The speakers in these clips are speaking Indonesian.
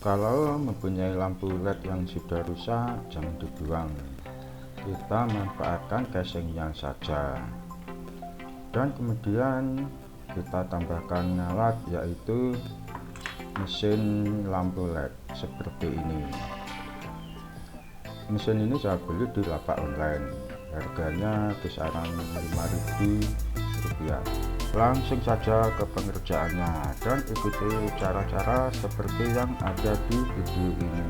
Kalau mempunyai lampu LED yang sudah rusak, jangan dibuang. Kita manfaatkan casingnya saja. Dan kemudian kita tambahkan alat, yaitu mesin lampu LED seperti ini. Mesin ini saya beli di lapak online, harganya kisaran Rp5.000. Langsung saja ke pengerjaannya dan ikuti cara-cara seperti yang ada di video ini.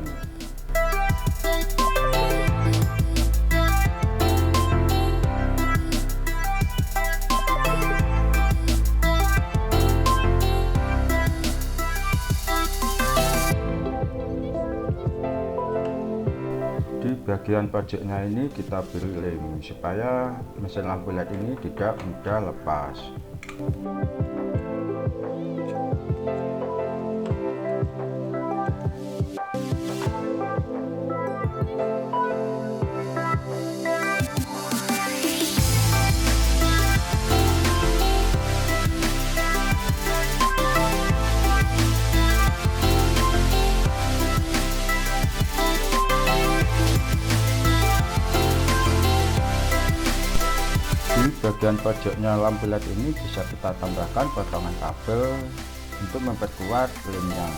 Di bagian pojoknya ini kita beri lem supaya mesin lampu LED ini tidak mudah lepas. Bagian pojoknya lampu LED ini bisa kita tambahkan potongan kabel untuk memperkuat lemnya.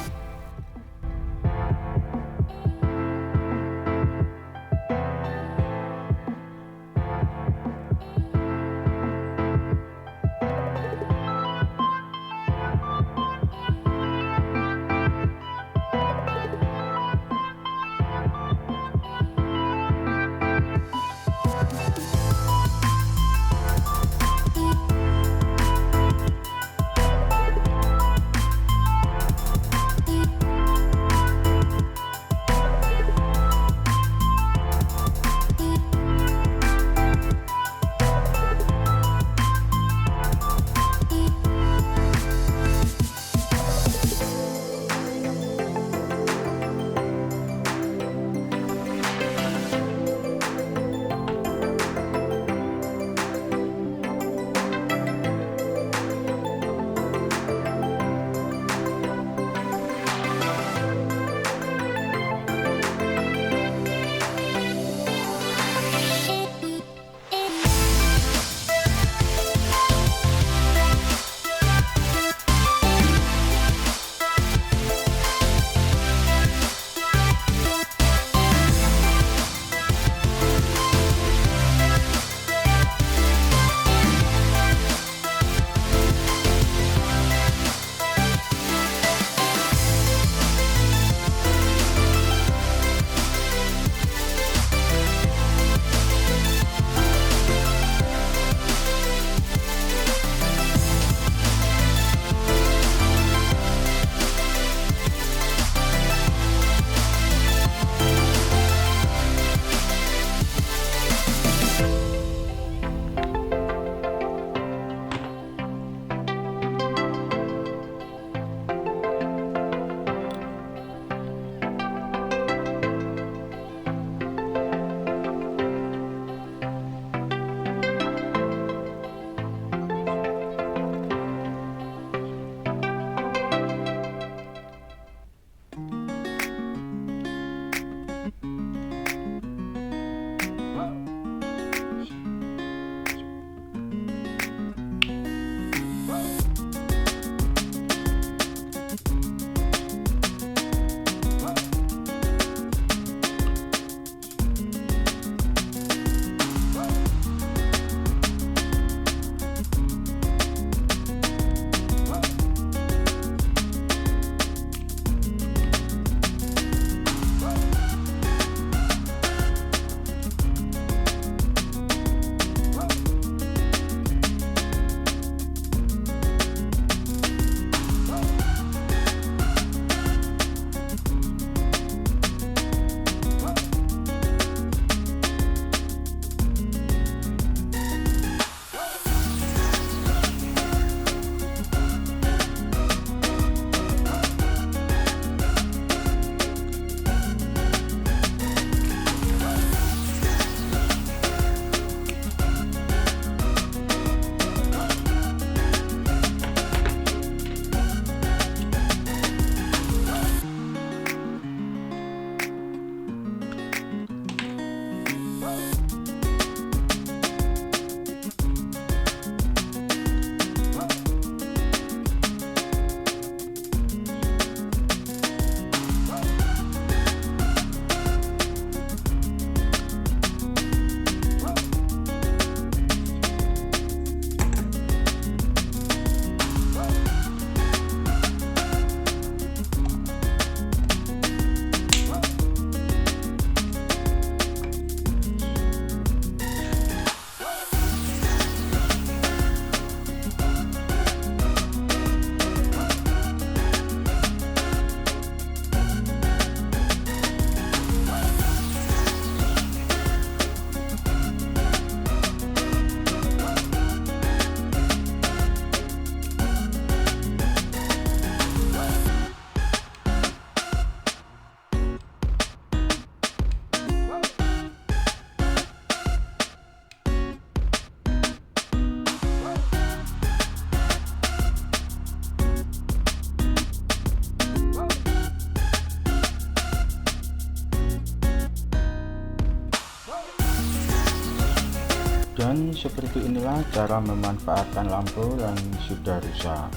Dan seperti inilah cara memanfaatkan lampu yang sudah rusak.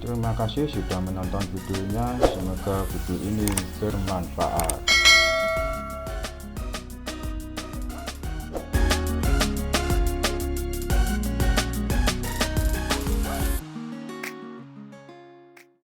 Terima kasih sudah menonton videonya, semoga video ini bermanfaat.